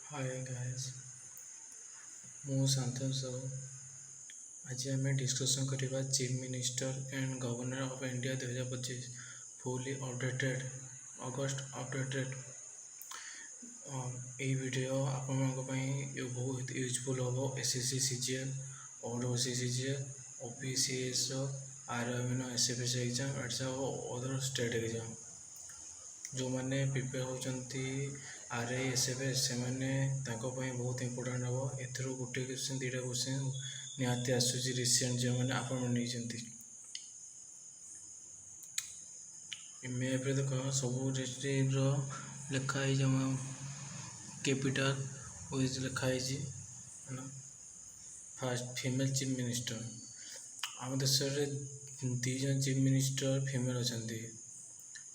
Hi guys ମୁଁ ଶାନ୍ତନୁ ସାହୁ। ଆଜି ଆମେ ଡିସ୍କସନ୍ କରିବା chief minister and governor of India 2025 fully updated August updated. ଏହି ଭିଡ଼ିଓ ଆପଣମାନଙ୍କ ପାଇଁ ବହୁତ ୟୁଜଫୁଲ୍ ହେବ। SSC CGL, OWC CGL, OPCSର RMN SFS exam etc other state exam. ଯେଉଁମାନେ ପ୍ରିପେୟାର ହେଉଛନ୍ତି RI SFS ସେମାନେ ତାଙ୍କ ପାଇଁ ବହୁତ ଇମ୍ପୋର୍ଟାଣ୍ଟ ହେବ। ଏଥିରୁ ଗୋଟେ କ୍ୱେଶ୍ଚିନ୍ ଦୁଇଟା କ୍ୱେଶ୍ଚିନ୍ ନିହାତି ଆସୁଛି ରିସେଣ୍ଟ ଯେଉଁମାନେ ଆପଣ ନେଇଛନ୍ତି। ମ୍ୟାପ୍ରେ ଦେଖ ସବୁ ଡିଷ୍ଟ୍ରିକ୍ଟର ଲେଖା ହେଇଛି, ଆମ କ୍ୟାପିଟାଲ ୱିଜ୍ ଲେଖା ହେଇଛି। First female chief minister. ଆମ ଦେଶରେ ଦୁଇ ଜଣ ଚିଫ୍ ମିନିଷ୍ଟର ଫିମେଲ୍ ଅଛନ୍ତି।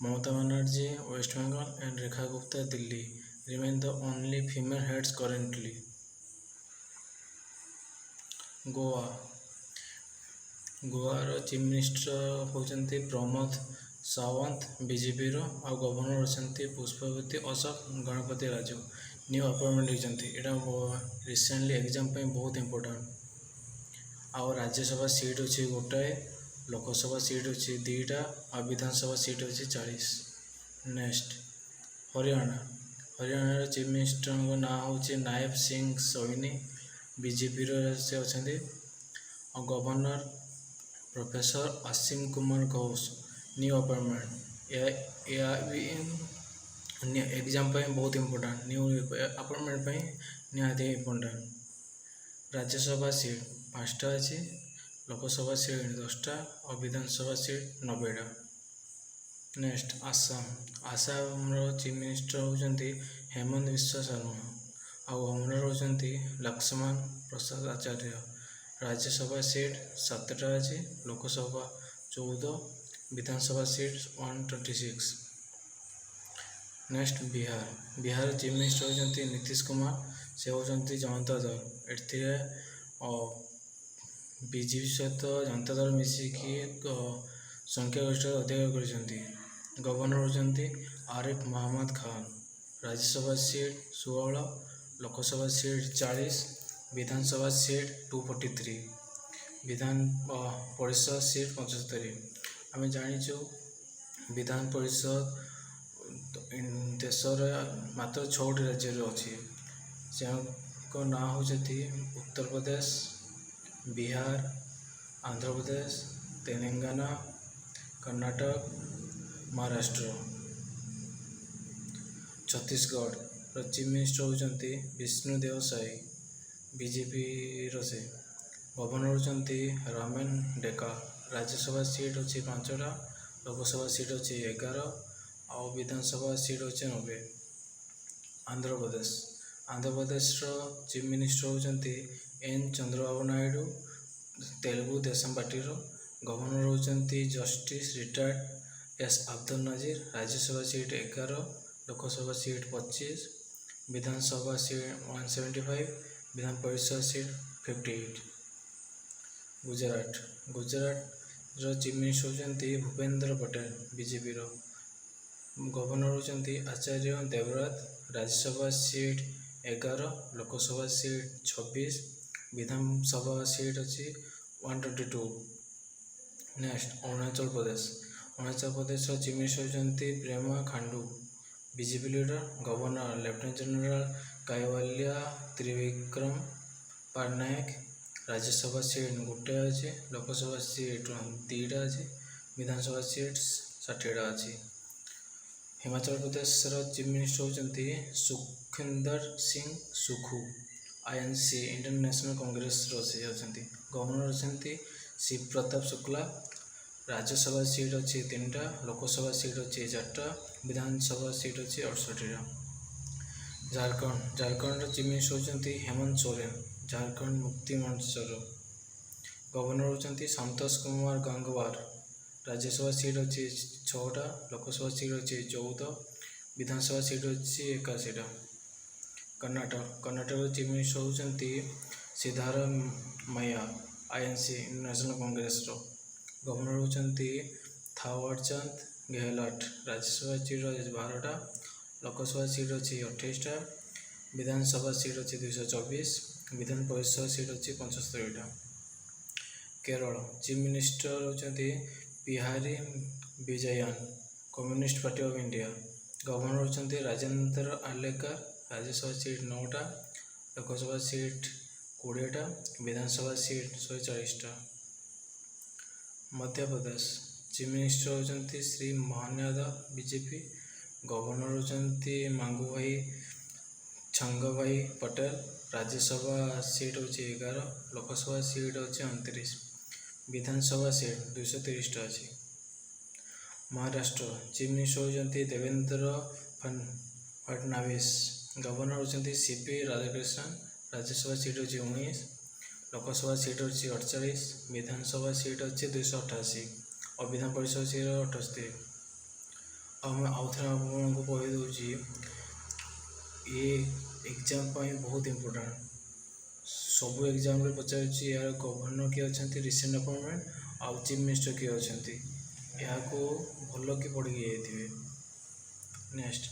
Mamata Banerjee, West Bengal, and Rekha Gupta, Delhi, remain the only female heads currently. ଗୋଆର ଚିଫ୍ ମିନିଷ୍ଟର ହେଉଛନ୍ତି ପ୍ରମୋଦ ସାୱନ୍ତ BJPର, ଆଉ ଗଭର୍ଣ୍ଣର ଅଛନ୍ତି ପୁଷ୍ପବତୀ ଅଶୋକ ଗଣପତି ରାଜୁ। ନ୍ୟୁ ଆପଏଣ୍ଟମେଣ୍ଟ ହେଇଛନ୍ତି। ଏଇଟା ରିସେଣ୍ଟଲି ଏକ୍ଜାମ୍ ପାଇଁ ବହୁତ ଇମ୍ପୋର୍ଟାଣ୍ଟ। ଆଉ ରାଜ୍ୟସଭା ସିଟ୍ ଅଛି ଗୋଟାଏ, ଲୋକସଭା ସିଟ୍ ଅଛି 2ଟା, ଆଉ ବିଧାନସଭା ସିଟ୍ ଅଛି 40। ନେକ୍ସଟ ହରିୟାଣାର ଚିଫ୍ ମିନିଷ୍ଟରଙ୍କ ନାଁ ହେଉଛି ନାୟବ ସିଂ ସୈନି, BJPର ସେ ଅଛନ୍ତି। ଆଉ ଗଭର୍ଣ୍ଣର ପ୍ରଫେସର ଅସୀମ କୁମାର ଘୋଷ, ନ୍ୟୁ ଆପଏଣ୍ଟମେଣ୍ଟ। ଏହା ବି ଏକ୍ଜାମ୍ ପାଇଁ ବହୁତ ଇମ୍ପୋର୍ଟାଣ୍ଟ। ନ୍ୟୁ ଆପଏଣ୍ଟମେଣ୍ଟ ପାଇଁ ନିହାତି ଇମ୍ପୋର୍ଟାଣ୍ଟ। ରାଜ୍ୟସଭା ସିଟ୍ 5ଟା ଅଛି, ଲୋକସଭା ସିଟ୍ 10ଟା, ଆଉ ବିଧାନସଭା ସିଟ୍ 90ଟା। ନେକ୍ସଟ ଆସାମର ଚିଫ୍ ମିନିଷ୍ଟର ହେଉଛନ୍ତି ହେମନ୍ତ ବିଶ୍ଵ ଶର୍ମା, ଆଉ ଗଭର୍ଣ୍ଣର ହେଉଛନ୍ତି ଲକ୍ଷ୍ମଣ ପ୍ରସାଦ ଆଚାର୍ଯ୍ୟ। ରାଜ୍ୟସଭା ସିଟ୍ 7ଟା ଅଛି, ଲୋକସଭା 14, ବିଧାନସଭା seat 126। Next Bihar chief minister ହେଉଛନ୍ତି ନୀତିଶ କୁମାର, ସେ ହେଉଛନ୍ତି ଜନତା ଦଳ। ଏଥିରେ BJP ସହିତ ଜନତା ଦଳ ମିଶିକି ସଂଖ୍ୟାଗରିଷ୍ଠତା ଅଧିକାର କରିଛନ୍ତି। ଗଭର୍ଣ୍ଣର ହେଉଛନ୍ତି ଆରିଫ ମହମ୍ମଦ ଖାନ। ରାଜ୍ୟସଭା ସିଟ୍ 16, ଲୋକସଭା ସିଟ୍ 40, ବିଧାନସଭା ସିଟ୍ 243, ବିଧାନ ପରିଷଦ ସିଟ୍ 75। ଆମେ ଜାଣିଛୁ ବିଧାନ ପରିଷଦ ଦେଶରେ ମାତ୍ର 6ଟି ରାଜ୍ୟରେ ଅଛି। ସେମାନଙ୍କ ନାଁ ହେଉଛନ୍ତି ଉତ୍ତରପ୍ରଦେଶ, ବିହାର, ଆନ୍ଧ୍ରପ୍ରଦେଶ, ତେଲେଙ୍ଗାନା, କର୍ଣ୍ଣାଟକ, ମହାରାଷ୍ଟ୍ର। ଛତିଶଗଡ଼ର ଚିଫ୍ ମିନିଷ୍ଟର ହେଉଛନ୍ତି ବିଷ୍ଣୁଦେବ ସାଇ, BJPର ସେ। ଗଭର୍ଣ୍ଣର ହେଉଛନ୍ତି ରମେନ ଡେକା। ରାଜ୍ୟସଭା ସିଟ୍ ଅଛି 5ଟା, ଲୋକସଭା ସିଟ୍ ଅଛି 11, ଆଉ ବିଧାନସଭା ସିଟ୍ ଅଛି 90। ଆନ୍ଧ୍ରପ୍ରଦେଶର ଚିଫ୍ ମିନିଷ୍ଟର ହେଉଛନ୍ତି N ଚନ୍ଦ୍ରବାବୁ ନାଇଡୁ, ତେଲୁଗୁ ଦେଶମ ପାର୍ଟିର। ଗଭର୍ଣ୍ଣର ହେଉଛନ୍ତି ଜଷ୍ଟିସ୍ ରିଟାୟାର୍ଡ S ଅବଦୁଲ ନଜିର। ରାଜ୍ୟସଭା ସିଟ୍ 11, ଲୋକସଭା ସିଟ୍ 25, ବିଧାନସଭା ସିଟ୍ 175, ବିଧାନ ପରିଷଦ ସିଟ୍ 58। ଗୁଜରାଟର ଚିଫ୍ ମିନିଷ୍ଟର ହେଉଛନ୍ତି ଭୂପେନ୍ଦ୍ର ପଟେଲ, BJPର। ଗଭର୍ଣ୍ଣର ହେଉଛନ୍ତି ଆଚାର୍ଯ୍ୟ ଦେବବ୍ରତ। ରାଜ୍ୟସଭା ସିଟ୍ 11, ଲୋକସଭା ସିଟ୍ 26, ବିଧାନସଭା ସିଟ୍ ଅଛି 122। ନେକ୍ସଟ ଅରୁଣାଚଳ ପ୍ରଦେଶର ଚିଫ୍ ମିନିଷ୍ଟର ହେଉଛନ୍ତି Prema Khandu, BJP leader. Governor lieutenant general Kaivalya Trivikram Patnaik. Rajya Sabha seat 1ଟା ଅଛି, ଲୋକସଭା ସିଟ୍ 2ଟା ଅଛି, ବିଧାନସଭା ସିଟ୍ 60ଟା ଅଛି। ହିମାଚଳ ପ୍ରଦେଶର ଚିଫ୍ ମିନିଷ୍ଟର ହେଉଛନ୍ତି Sukhvinder Singh Sukhu, INC Indian national କଂଗ୍ରେସର ସେ ଅଛନ୍ତି। ଗଭର୍ଣ୍ଣର ଅଛନ୍ତି ଶିବ ପ୍ରତାପ ଶୁକ୍ଲା। ରାଜ୍ୟସଭା ସିଟ୍ ଅଛି 3ଟା, ଲୋକସଭା ସିଟ୍ ଅଛି 4ଟା, ବିଧାନସଭା ସିଟ୍ ଅଛି 68ଟା। ଝାଡ଼ଖଣ୍ଡର ଚିଫ୍ ମିନିଷ୍ଟର ହେଉଛନ୍ତି ହେମନ୍ତ ସୋରେନ, ଝାଡ଼ଖଣ୍ଡ ମୁକ୍ତି ମଞ୍ଚର। ଗଭର୍ଣ୍ଣର ହେଉଛନ୍ତି ସନ୍ତୋଷ କୁମାର ଗଙ୍ଗୱାର। ରାଜ୍ୟସଭା ସିଟ୍ ଅଛି 6ଟା, ଲୋକସଭା ସିଟ୍ ଅଛି 14, ବିଧାନସଭା ସିଟ୍ ଅଛି 81ଟା। କର୍ଣ୍ଣାଟକର ଚିଫ୍ ମିନିଷ୍ଟର ହେଉଛନ୍ତି ସିଦ୍ଧାରମୈୟା, INC ନ୍ୟାସନାଲ କଂଗ୍ରେସର। ଗଭର୍ଣ୍ଣର ହେଉଛନ୍ତି ଥାୱରଚନ୍ଦ ଗେହଲଟ। ରାଜ୍ୟସଭା ସିଟ୍ ଅଛି 12ଟା, ଲୋକସଭା ସିଟ୍ ଅଛି 28ଟା, विधानसभा सीट अच्छी 224, विधान परिषद सीट अच्छी 75टा। केरल चीफ मिनिस्टर होती Pinarayi Vijayan, communist party of India. Governor होती राजेंद्र आर्लेकर, राज्यसभा सीट 9टा, लोकसभा सीट 20टा, विधानसभा सीट 140टा। मध्य प्रदेश चीफ मिनिस्टर होती श्री मोहन यादव, बीजेपी। गवर्नर होती मांगूभाई छंगभाई पटेल, राज्यसभा सीट होची 11, लोकसभा सीट होची 29, विधानसभा सीट 230टा अच्छी। महाराष्ट्र चीफ मिनिस्टर होती देवेंद्र फडणवीस, गवर्नर होती सीपी राधाकृष्णन, राज्यसभा सीट होची 19, लोकसभा सीट होची 48, विधानसभा सीट होची 288 और विधान परिषद सीट 78। अब आउ थे आपको कहीदे ये एग्जाम बहुत इम्पोर्टाट सब एग्जाम पचार यार गवर्नर किए अच्छा रिसेंट अपॉइंटमेंट आउ चीफ मिनिस्टर किए अच्छा यहाँ को भल कि पढ़ी जाइए। नेक्स्ट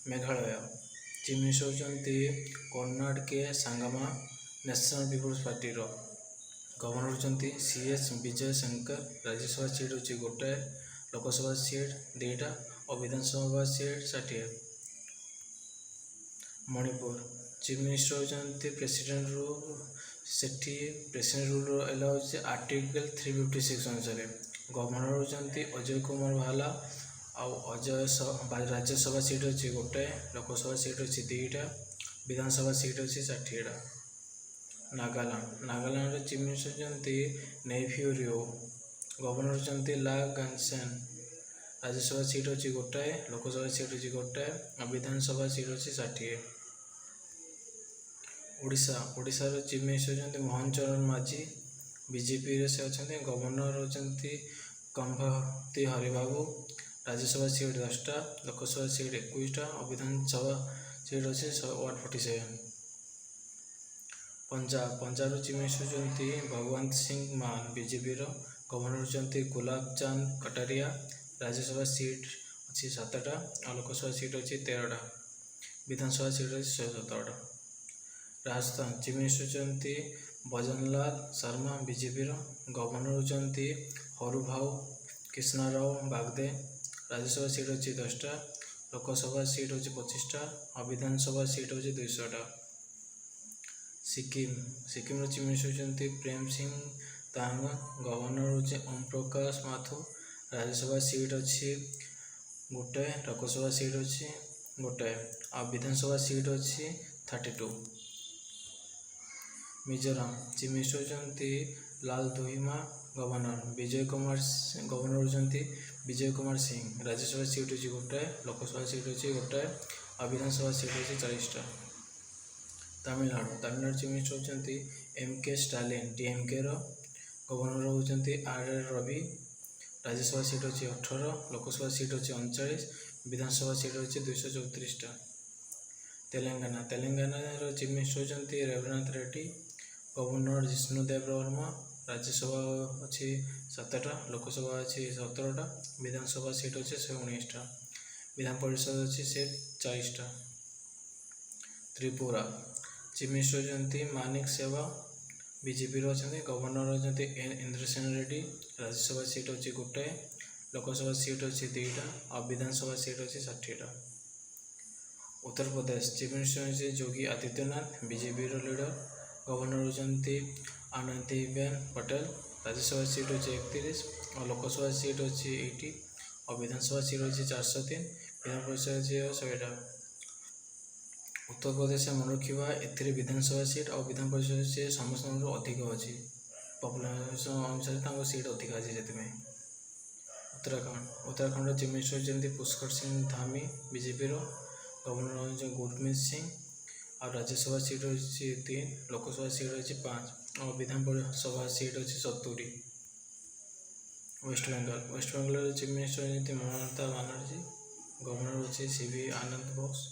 मेघालय चीफ मिनिस्टर होती कर्नाड के सांगमा, नेशनल पीपुल्स पार्टी रो। गवर्नर होती CS विजय शंकर, राज्यसभा सीट होची 1, लोकसभा सीट 2टा और Vidhan Sabha seat 60। Manipur chief minister होती प्रेसिडेंट रूल, सेठी प्रेसिडेंट रूल एला आर्टिकल 356 अनुसार। गवर्नर होती अजय कुमार भाला आउ राज्यसभा सीट अच्छी 1, लोकसभा सीट अच्छी 2टा, विधानसभा सीट अच्छी 60टा। नागालैंड चीफ मिनिस्टर होती नेफ्यू रियो, गवर्नर होती ला गानसेन, राज्यसभा सीट अच्छी 1, लोकसभा सीट अच्छी 1 और विधानसभा सीट अच्छी 60। ओडिशा चीफ मिनिस्टर होती मोहन चरण माझी, बीजेपी से अच्छा। गवर्नर होती कंभाती हरिबाबू, राज्यसभा सीट 10टा, लोकसभा सीट 21टा और विधानसभा सीट अच्छी 147। पंजाब चीफ मिनिस्टर होती भगवंत सिंह मान, बीजेपी। गवर्नर होती गुलाब चांद कटारिया, राज्यसभा सीट अच्छी 7टा और लोकसभा सीट अच्छी 13टा, विधानसभा सीट अच्छी 117टा। राजस्थान चीफ मिनिस्टर होती भजनलाल शर्मा, बीजेपी। गवर्नर होती हरुभाऊ कृष्णाराव बागदे, राज्यसभा सीट अच्छी 10टा, लोकसभा सीट अच्छी 25टा और विधानसभा सीट अच्छी 200टा। सिक्किम चीफ मिनिस्टर होती प्रेम सिंह तांग, गवर्नर होती ओम प्रकाश माथुर, राज्यसभा सीट अच्छी 1, लोकसभा सीट अच्छी 1 और विधानसभा सीट अच्छी 32। मिजोराम चीफ मिनिस्टर होती लाल धोईमा, गवर्नर होती विजय कुमार सिंह, राज्यसभा सीट अच्छी 1, लोकसभा सीट अच्छी 1 और विधानसभा सीट अच्छी 40टा। तमिलनाडु चीफ मिनिस्टर होती MK स्टालिन, DMK रो। गवर्नर होती RR रवि, राज्यसभा सीट अच्छी 18, लोकसभा सीट अच्छी 39, विधानसभा सीट अच्छी 234टा। तेलंगाना चीफ मिनिस्टर होती रेवनाथ रेड्डी, गवर्नर जिष्णुदेव वर्मा, राज्यसभा अच्छी 7टा, लोकसभा अच्छी 17टा, विधानसभा सीट अच्छी 19टा, विधान परिषद अच्छी सीट 40टा। त्रिपुरा चीफ मिनिस्टर होती मानिक सेवा, बीजेपी अच्छा। गवर्नर होती N इंद्रसेन रेड्डी, राज्यसभा सीट अच्छी 1, लोकसभा सीट अच्छी 2टा और विधानसभा सीट अच्छी 60टा। उत्तर प्रदेश चीफ मिनिस्टर होती Yogi Adityanath, BJP leader. Governor होती आनंदीबेन पटेल, राज्यसभा सीट अच्छी 31 और लोकसभा सीट अच्छी 80 और विधानसभा सीट अच्छी 403, विधान परिषद अच्छी 100टा। उत्तर प्रदेश मन रखा ए विधानसभा सीट और विधान परिषद से समस्त अधिक अच्छी पपुलेशन अनुसार सीट अधिक अच्छी से। उत्तराखंड चीफ मिनिस्टर होती पुष्कर सिंह धामी, बीजेपी। गवर्नर होती गुरमीत सिंह और राज्यसभा सीट अच्छी 3, लोकसभा सीट अच्छी 5 और विधान सभा सीट अच्छी 70। वेस्ट बंगाल चीफ मिनिस्टर होती ममता बनर्जी, गवर्नर होती CV Ananda Bose,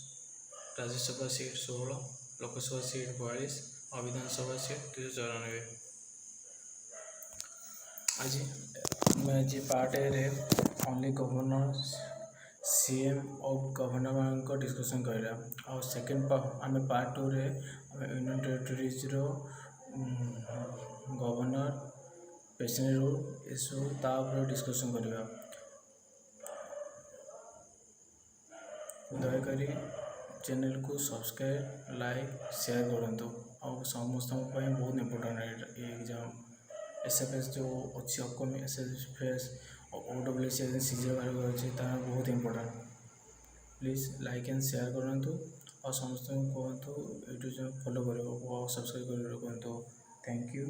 Rajya Sabha seat 16, Lok Sabha seat 42 और विधानसभा सीट 294। आज part A only governor CM ଓ ଗଭର୍ଣ୍ଣରମାନଙ୍କ ଡିସ୍କସନ୍ କରିବା। ଆଉ ସେକେଣ୍ଡ ଆମେ ପାର୍ଟ 2ରେ ଆମେ ୟୁନିୟନ୍ ଟେରିଟୋରିଜ୍ର ଗଭର୍ଣ୍ଣର, ପ୍ରେସିଡେଣ୍ଟ ରୁଲ୍ ଏସବୁ ତା ଉପରେ ଡିସ୍କସନ୍ କରିବା। ଦୟାକରି ଚ୍ୟାନେଲକୁ ସବସ୍କ୍ରାଇବ୍, ଲାଇକ୍, ସେୟାର କରନ୍ତୁ। ଆଉ ସମସ୍ତଙ୍କ ପାଇଁ ବହୁତ ଇମ୍ପୋର୍ଟାଣ୍ଟ ଏ ଏକ୍ଜାମ୍। SFS ଯେଉଁ ଅଛି ଅପକମିଂ SFS OWS CGL ବାହାରିବାର ଅଛି, ତାହା ବହୁତ important. Please like and share କରନ୍ତୁ ଆଉ ସମସ୍ତଙ୍କୁ କୁହନ୍ତୁ ୟୁଟ୍ୟୁବ୍ ଚ୍ୟାନେଲ୍ ଫଲୋ କରିବାକୁ ଆଉ ସବସ୍କ୍ରାଇବ୍ କରିବାକୁ କୁହନ୍ତୁ। Thank you.